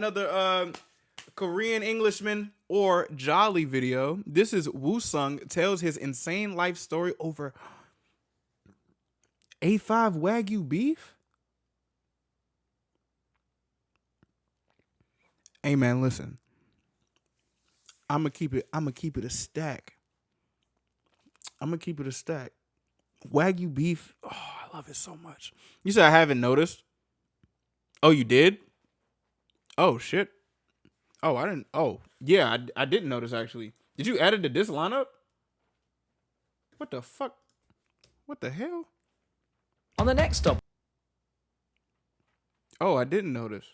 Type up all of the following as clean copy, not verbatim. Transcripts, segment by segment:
Another Korean Englishman or Jolly video. This is WOOSUNG tells his insane life story over A5 Wagyu beef. Hey man, listen. I'ma keep it a stack. Wagyu beef. Oh, I love it so much. You said I haven't noticed. Oh, you did? Oh shit. Oh, I didn't. Oh, yeah, I didn't notice actually. Did you add it to this lineup? What the fuck? What the hell? On the next stop. Oh, I didn't notice.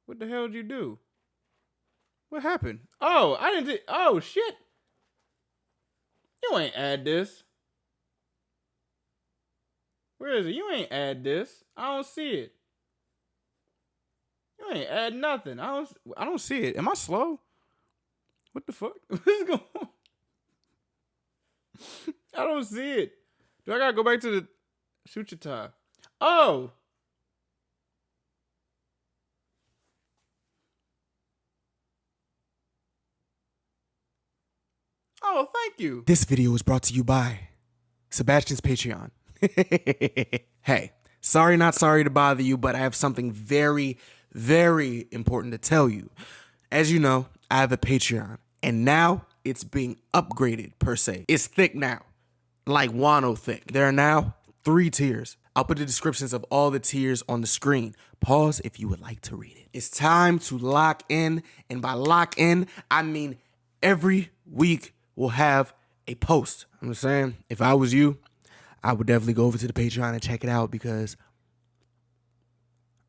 What the hell did you do? What happened? Oh, I didn't. Oh shit. You ain't add this. Where is it? You ain't add this. I don't see it. You ain't add nothing. I don't see it. Am I slow? What the fuck? What is going on? I don't see it. Do I gotta go back to the shoot your tie? Oh. Oh, thank you. This video is brought to you by Sebastian's Patreon. Hey, not sorry to bother you, but I have something very, very important to tell you. As you know, I have a Patreon, and now it's being upgraded, per se. It's thick now, like Wano thick. There are now 3 tiers. I'll put the descriptions of all the tiers on the screen. Pause if you would like to read it. It's time to lock in, and by lock in, I mean every week we'll have a post. I'm just saying, if I was you, I would definitely go over to the Patreon and check it out because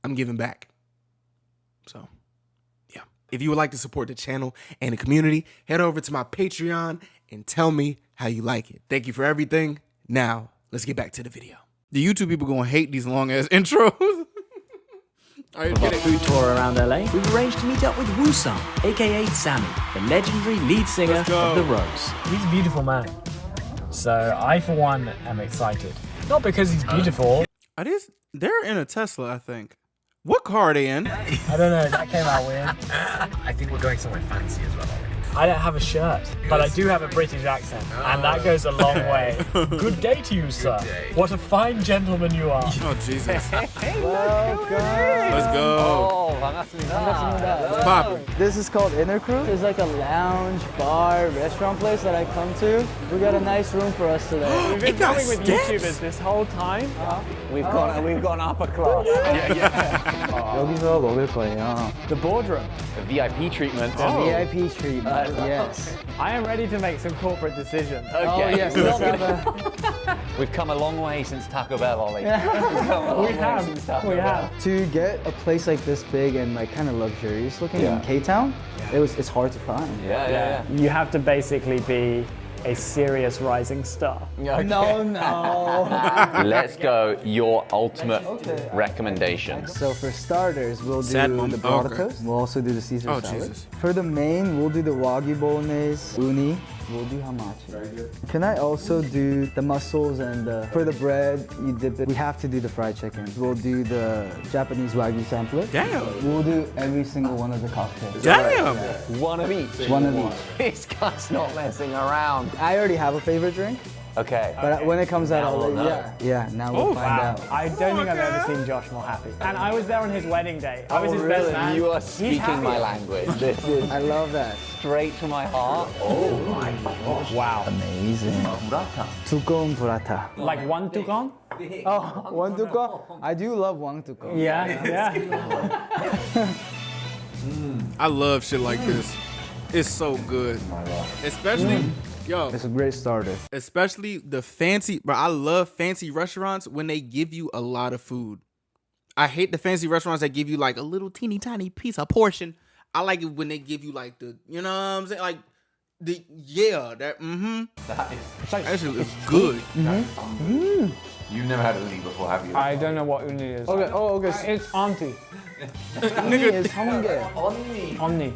I'm giving back. So, yeah. If you would like to support the channel and the community, head over to my Patreon and tell me how you like it. Thank you for everything. Now, let's get back to the video. The YouTube people gonna hate these long-ass intros. For our food tour around LA, we've arranged to meet up with WOOSUNG, aka Sammy, the legendary lead singer of The Rose. He's a beautiful man. So I, for one, am excited. Not because he's beautiful. They're in a Tesla, I think. What car are they in? I don't know, that came out weird. I think we're going somewhere fancy as well. I don't have a shirt, but I do have a British accent, and that goes a long way. Good day to you, sir. What a fine gentleman you are. Oh, Jesus. Welcome. Let's go. Oh, 반갑습니다. What's poppin'? This is called Inner Crew. It's like a lounge, bar, restaurant place that I come to. We got a nice room for us today. We've been coming with YouTubers this whole time. We've gone upper class. 여기서 먹을 거예요. The boardroom. A VIP treatment. VIP treatment. Yes. I am ready to make some corporate decisions. Okay. Oh yes. Let's have a... We've come a long way since Taco Bell, Ollie. We have. To get a place like this big and like kind of luxurious looking in K-Town, it's hard to find. Yeah. You have to basically be a serious rising star. Okay. No. Let's go. Your ultimate recommendation. So for starters, we'll do Sad the moment. burrata. Okay. We'll also do the Caesar salad. Jesus. For the main, we'll do the Wagyu bolognese, uni. We'll do hamachi. Very good. Can I also do the mussels and for the bread, you dip it. We have to do the fried chicken. We'll do the Japanese Wagyu sampler. Damn. We'll do every single one of the cocktails. Damn. One of each. One of each. This guy's not messing around. I already have a favorite drink, Okay. but when it comes out, I'll we'll let you. Yeah, now we'll find out. I don't think I've ever seen Josh more happy. And I was there on his wedding day. I was his best man. You are He's speaking happy. my language. This is I love that. straight to my heart. Oh my gosh. Wow. Amazing. 두꺼운 burrata. Like one tukang? Oh, wangtukong? I do love wangtukong. Yeah. I love shit like this. It's so good. Especially, yo, It's a great starter. especially the fancy, bro. I love fancy restaurants when they give you a lot of food. I hate the fancy restaurants that give you like a little teeny tiny piece, a portion. I like it when they give you like the, you know what I'm saying? Like, that shit is good. You've never had a uni before, have you? I don't know what uni is. Okay, okay. It's auntie. Nigga is honge. Onni. Onni.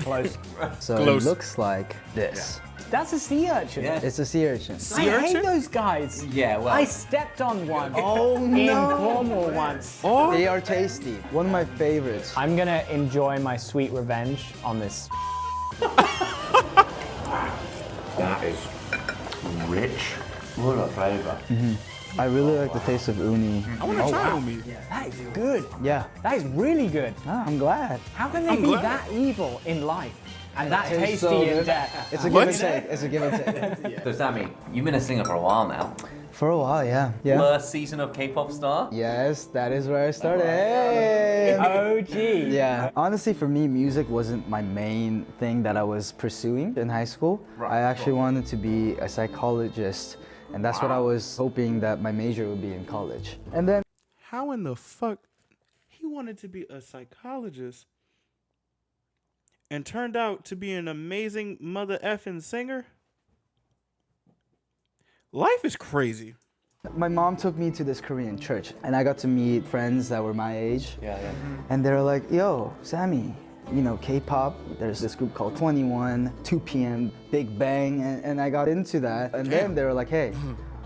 Close. So Close. it looks like this. That's a sea urchin. Yeah. It's a sea urchin. I hate those guys. Yeah, well. I stepped on one Oh, in no. Cornwall once. They are tasty. One of my favorites. I'm gonna enjoy my sweet revenge on this. That is rich. What a flavour. I really like the taste of uni. I want to try umi. That is good. Yeah. That is really good. Ah, I'm glad. How can they I'm be glad. that evil in life and that Tastes tasty so in good. death? It's a What? give and take. It's a give and take. So Sammy, you've been a singer for a while now. For a while, yeah. Yeah. First season of K-pop star? Yes, that is where I started. Hey! OG. Yeah. Honestly, for me, music wasn't my main thing that I was pursuing in high school. I actually wanted to be a psychologist, and that's what I was hoping that my major would be in college. And then How in the fuck he wanted to be a psychologist and turned out to be an amazing mother effing singer? Life is crazy. my mom took me to this Korean church, and I got to meet friends that were my age. Yeah. And they were like, yo, Sammy, you know, K-pop, there's this group called 21, 2 p.m., Big Bang, and I got into that. And then they were like, hey,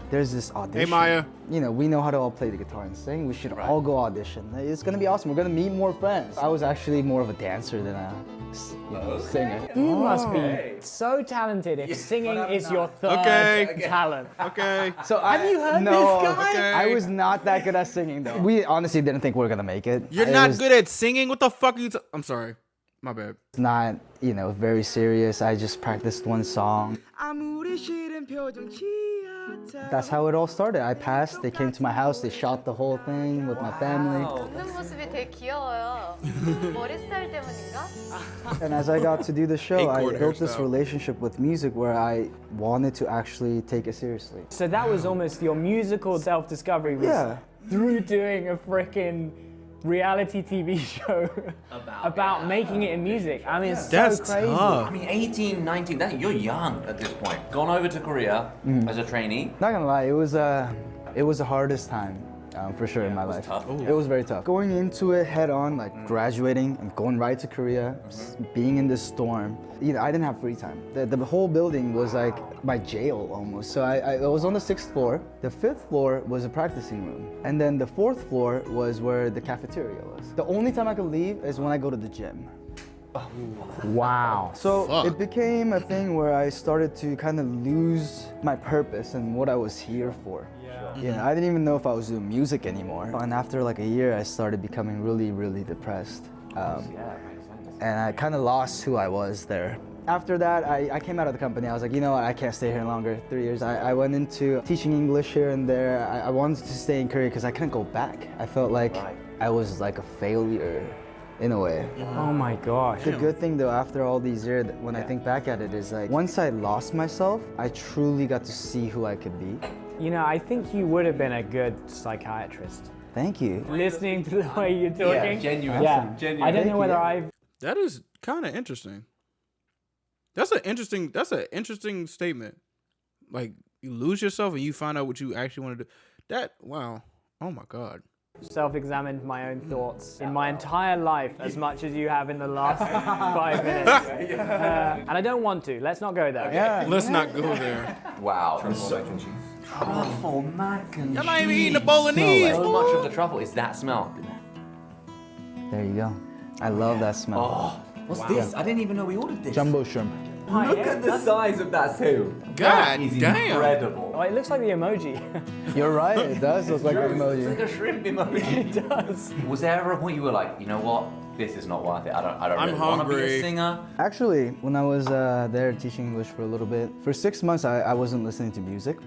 there's this audition. Hey, Maya. You know, we know how to all play the guitar and sing. We should all go audition. It's gonna be awesome. We're gonna meet more friends. I was actually more of a dancer than a singer. You must be so talented if singing is your third Okay. talent. Okay. So Have you heard no, this guy? Okay. I was not that good at singing though. We honestly didn't think we were gonna make it. You're It not was good at singing? What the fuck are you I'm sorry. My bad. not, you know, very serious. I just practiced one song. That's how it all started. I passed, they came to my house, they shot the whole thing with my family. 웃는 모습이 되게 귀여워요. 머리 스타일 때문인가? And as I got to do the show, I Eight-chord built this hairstyle. relationship with music where I wanted to actually take it seriously. So that was almost your musical self-discovery was Yeah. through doing a freaking reality TV show about making it in music. I mean, it's That's so crazy. tough. I mean, 18, 19, you're young at this point. Gone over to Korea as a trainee. Not gonna lie, it was the hardest time for sure in my life. tough. It was very tough. Going into it head on, like graduating and going right to Korea, being in this storm. You know, I didn't have free time. The whole building was like my jail almost. So I was on the 6th floor. The 5th floor was a practicing room. And then the 4th floor was where the cafeteria was. The only time I could leave is when I go to the gym. Wow. So Fuck. it became a thing where I started to kind of lose my purpose and what I was here for. You know, I didn't even know if I was doing music anymore. And after like a year, I started becoming really, really depressed. And I kind of lost who I was there. After that, I came out of the company. I was like, you know what, I can't stay here longer. 3 years. I went into teaching English here and there. I wanted to stay in Korea because I couldn't go back. I felt like I was like a failure in a way. Oh my gosh. The good thing though, after all these years, when I think back at it, is like once I lost myself, I truly got to see who I could be. You know, I think you would have been a good psychiatrist. Thank you. Listening to the way you're talking. genuine. Yeah. Genuine. I don't know Thank whether you. I've That is kind of interesting. That's an interesting statement. Like you lose yourself and you find out what you actually want to do. That wow. Oh my god. self-examined my own thoughts in my entire life as much as you have in the last 5 minutes. And I don't want to. Let's not go there. Yeah. Let's not go there. Wow. Truffle mac and Y'all not even eating the bolognese. So much of the truffle is that smell. There you go. I love that smell. Oh, what's this? I didn't even know we ordered this. Jumbo shrimp. Look at the size of that too. God That is damn. incredible. Oh, it looks like the emoji. You're right. It does look like an It's emoji. like a shrimp emoji. It does. Was there ever a point you were like, you know what? This is not worth it. I don't I'm really want to be hungry. a singer. Actually, when I was there teaching English for a little bit, for 6 months I wasn't listening to music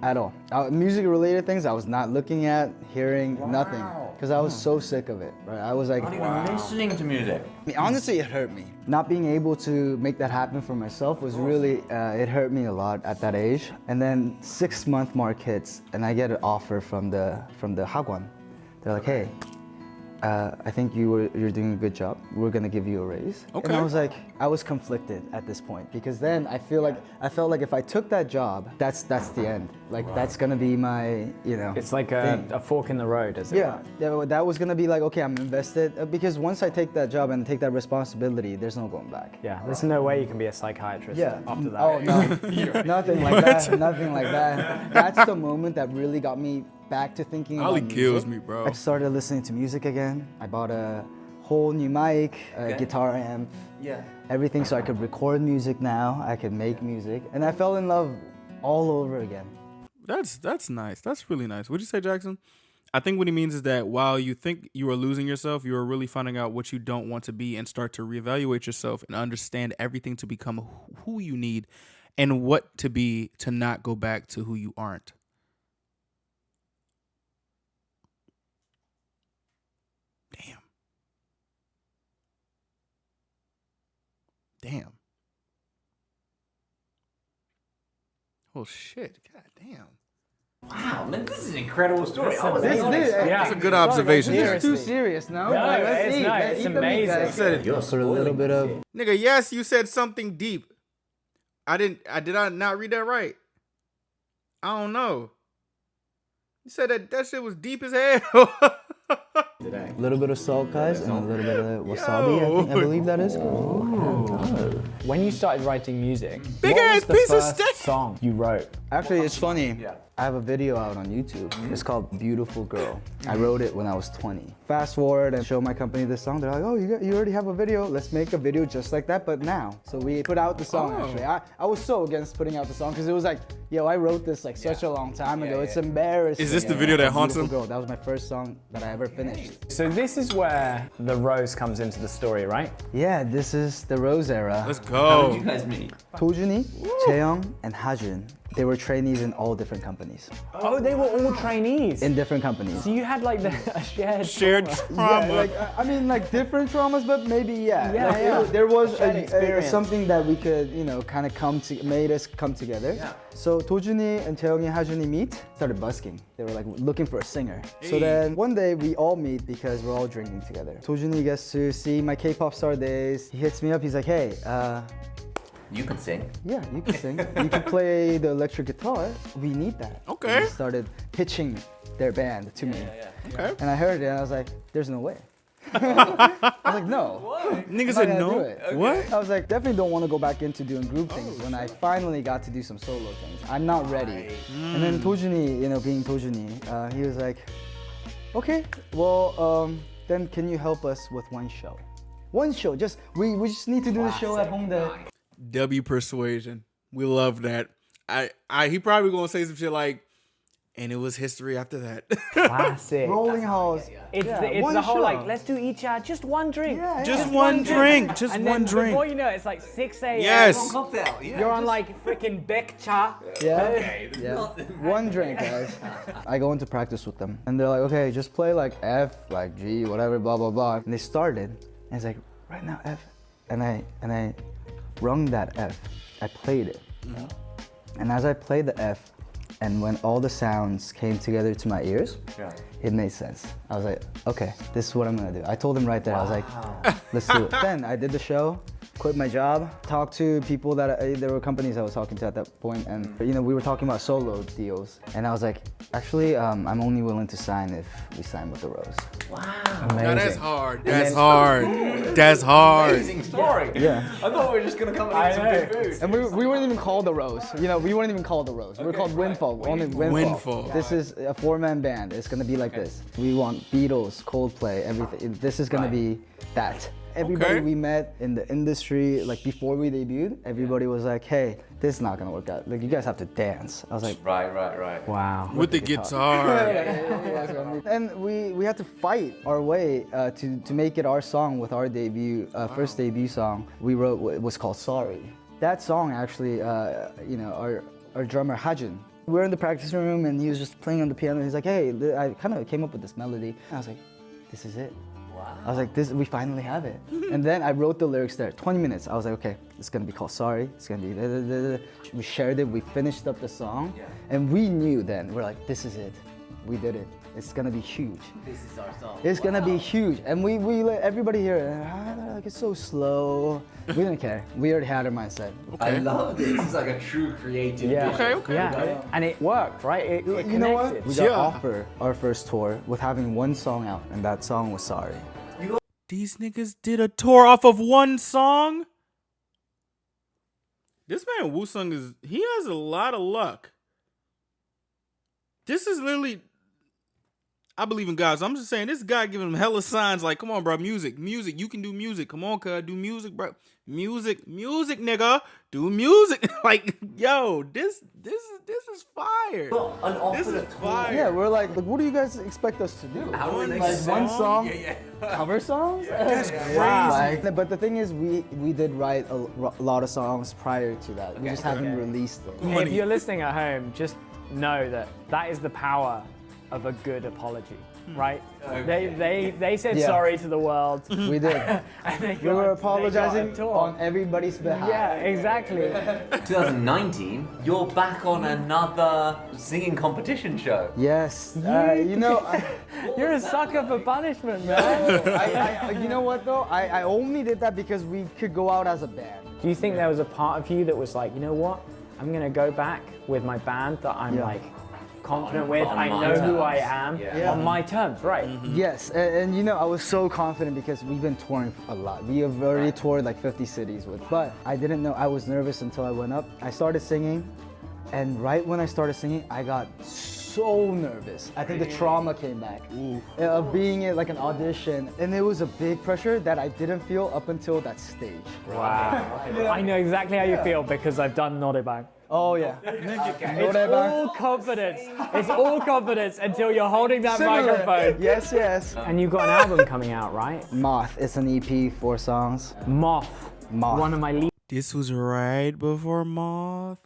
at all. Music-related things I was not looking at, hearing, nothing. Because I was so sick of it, right? I was like, Not even listening to music. I mean, honestly, it hurt me. Not being able to make that happen for myself was really, it hurt me a lot at that age. And then 6-month mark hits, and I get an offer from the Hagwon. They're like, hey, I think you're doing a good job. We're gonna give you a raise. Okay. And I was like, I was conflicted at this point because then I felt like if I took that job, that's the end. Like that's gonna be my, It's like thing. a fork in the road, as it were. Yeah, that was gonna be like, okay, I'm invested because once I take that job and take that responsibility, there's no going back. Yeah, there's no way you can be a psychiatrist after that. Oh no, nothing like that. Nothing like that. That's the moment that really got me back to thinking about Ollie music. kills me, bro. I started listening to music again. I bought a whole new mic, a guitar amp, everything so I could record music now. I could make music, and I fell in love all over again. That's nice. That's really nice. What'd you say, Jackson? I think what he means is that while you think you are losing yourself, you are really finding out what you don't want to be and start to reevaluate yourself and understand everything to become who you need and what to be to not go back to who you aren't. Damn. Oh shit. God damn. Wow, man, this is an incredible story. That's a good observation. It's too serious, no? No, Like, let's it's eat. not. Let's It's eat the meat, amazing. guys. You said it. Put a little bit of. Nigga, yes, you said something deep. Did I not read that right? I don't know. You said that shit was deep as hell. A little bit of salt, guys, and a little bit of wasabi. I believe that is. When you started writing music, Big what ass was the piece of first steak. song you wrote? Actually, it's funny. I have a video out on YouTube. It's called Beautiful Girl. I wrote it when I was 20. Fast forward and show my company this song. They're like, oh, you already have a video. Let's make a video just like that, but now. So we put out the song, actually. I was so against putting out the song because it was like, yo, I wrote this like such a long time ago. It's embarrassing. Is this the video that haunts Beautiful him? Girl. That was my first song that I ever finished. So this is where the rose comes into the story, right? Yeah, this is the Rose era. Let's How did go. you guys meet? Tojuni, Chaeyoung, and Hajun. They were trainees in all different companies. Oh, they were all trainees. In different companies. So you had like a Shared trauma. Yeah, like I mean, like different traumas, but maybe Yeah, Like, there was Shared experience. something that we could, kind of made us come together. Yeah. So Tojuni and Chaeyoung and Hajuni meet, started busking. They were like looking for a singer. So then one day we all meet because we're all drinking together. Tojuni gets to see my K-pop star days. He hits me up. He's like, hey. You can sing. Yeah, you can sing. You can play the electric guitar. We need that. Okay. And he started pitching their band to me. Okay. And I heard it and I was like, there's no way. I was like, no. Nigga I'm said not gonna no. do it. What? I was like, definitely don't want to go back into doing group things when I finally got to do some solo things. I'm not ready. And then Tojuni, being Tojuni, he was like, okay, well, then can you help us with one show? One show, we just need to do the show at home. W persuasion. We love that. He probably gonna say some shit like, and it was history after that. Classic. Rolling Halls. It's one the whole show. like, let's do each just one drink. Yeah, Just one drink. Just And one then drink. before you know it, it's like 6 a.m. Yes. Cocktail. Yeah. You're on like freaking Beck cha. Yeah. One drink, guys. I go into practice with them, and they're like, okay, just play like F, like G, whatever, blah blah blah. And they started, and it's like, right now F, and I rung that F. I played it, and as I played the F, and when all the sounds came together to my ears, it made sense. I was like, okay, this is what I'm gonna do. I told them right there. I was like, let's do it. Then I did the show. Quit my job, talked to people that there were companies I was talking to at that point, and we were talking about solo deals, and I was like, actually, I'm only willing to sign if we sign with the Rose. Now that's hard. That's hard. That's hard. Amazing story. Yeah. I thought we were just gonna come and eat some good food. And we weren't even called the Rose. We weren't even called the Rose. We were called Windfall. Only Windfall. Windfall. This is a 4-man band. It's gonna be like this. We want Beatles, Coldplay, everything. This is gonna be that. Everybody we met in the industry, like before we debuted, everybody was like, hey, this is not gonna work out. Like, you guys have to dance. I was like, Right. Wow. With the guitar. and we had to fight our way to make it our song with our debut, first debut song we wrote was called Sorry. That song actually, our drummer Hajun, we were in the practice room and he was just playing on the piano. He's like, hey, I kind of came up with this melody. I was like, this is it. I was like, we finally have it. And then I wrote the lyrics there, 20 minutes. I was like, okay, it's gonna be called Sorry. It's gonna be da, da, da, da. We shared it, we finished up the song. And we knew then, we're like, this is it. We did it. It's gonna be huge. This is our song. It's gonna be huge, and we let everybody hear it. Like, it's so slow. We didn't care. We already had our mindset. I love this. This is like a true creative vision. Okay. Yeah, and it worked, right? It connected. You know what? We got Yeah. offered our first tour with having one song out, and that song was Sorry. These niggas did a tour off of one song. This man WOOSUNG he has a lot of luck. This is literally, I believe in God, so I'm just saying, this guy giving him hella signs like, come on, bro, music, you can do music. Come on, cuz, do music, bro. Music, nigga. Do music. Like, yo, this is fire. An offer This is of fire. Yeah, we're like, what do you guys expect us to do? One song, cover songs? That's crazy. Like, but the thing is, we did write a lot of songs prior to that. We just haven't released them. If you're listening at home, just know that is the power of a good apology, right? They said sorry to the world. We did. And We were apologizing on everybody's behalf. Yeah, exactly. 2019, you're back on another singing competition show. Yes. You know, You're a sucker for punishment, man. you know what though? I only did that because we could go out as a band. Do you think there was a part of you that was like, you know what? I'm gonna go back with my band that I'm like confident with. on I my know who terms. I am on my terms, right? Yes, and you know, I was so confident because we've been touring a lot. We have already toured like 50 cities with, but I didn't know, I was nervous until I went up. I started singing, and right when I started singing, I got so nervous. I think the trauma came back of being in like an audition, and it was a big pressure that I didn't feel up until that stage. Wow. I know exactly how you feel because I've done Nodebang. Oh yeah. It's all confidence. It's all confidence until you're holding that microphone. Yes, yes. And you've got an album coming out, right? Moth. It's an EP, 4 songs. Moth. Moth. One of my least This was right before Moth.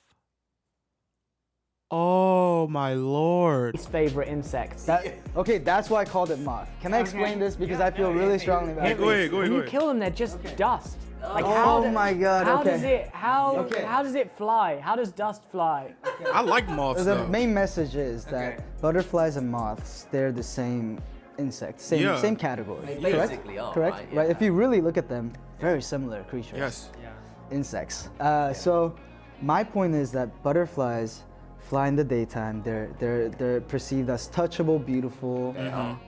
Oh my lord. favorite insects. Okay, that's why I called it moth. Can I explain this because I feel really strongly about it? Go ahead. When you kill them, they're just dust. Like Oh my God, How okay. does it? How does it fly? How does dust fly? I like moths The though. main message is that butterflies and moths, they're the same insect, same category. They basically are, Correct? right? Yeah. If you really look at them, very similar creatures. Yes. Insects. So my point is that butterflies fly in the daytime. They're perceived as touchable, beautiful.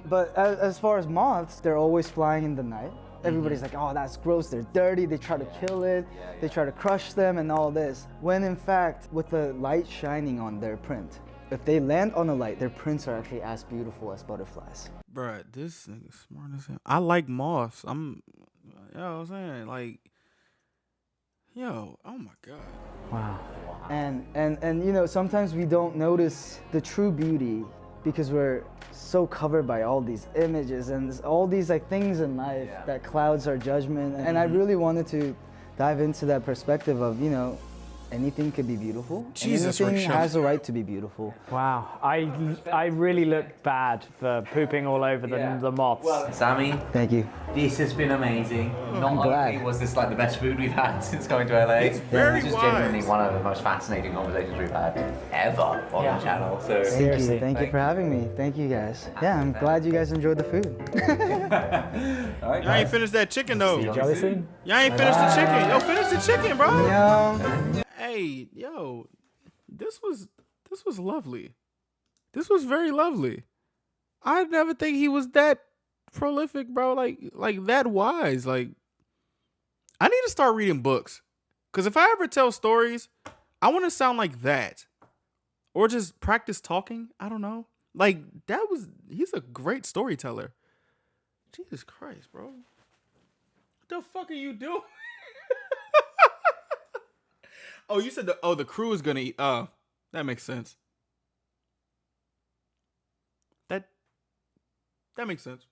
But as far as moths, they're always flying in the night. Everybody's like, oh, that's gross, they're dirty, they try to kill it, they try to crush them and all this. When in fact, with the light shining on their print, if they land on the light, their prints are actually as beautiful as butterflies. Bruh, this nigga smart as hell. I like moths. I'm saying, like, yo, oh my God. Wow. And you know, sometimes we don't notice the true beauty because we're so covered by all these images and all these like things in life that clouds our judgment. And I really wanted to dive into that perspective of, you know, anything could be beautiful. Jesus, anything Rachel. has a right to be beautiful. Wow. I really look bad for pooping all over the moths. Sammy, Thank you. this has been amazing. Not glad. only was this like the best food we've had since going to LA, It's very this is wise. genuinely one of the most fascinating conversations we've had ever on the channel. So Seriously. Thank you for having me. Thank you guys. Yeah, I'm glad you guys enjoyed the food. Y'all ain't finished that chicken though. Jelly scene? Y'all ain't finished the chicken. Yo, finish the chicken, bro. Yeah. Hey, yo, this was lovely. This was very lovely. I never think he was that prolific, bro. Like that wise. Like, I need to start reading books, cause if I ever tell stories, I want to sound like that, or just practice talking. I don't know. Like he's a great storyteller. Jesus Christ, bro. What the fuck are you doing? Oh, you said the crew is gonna eat. That makes sense. That makes sense.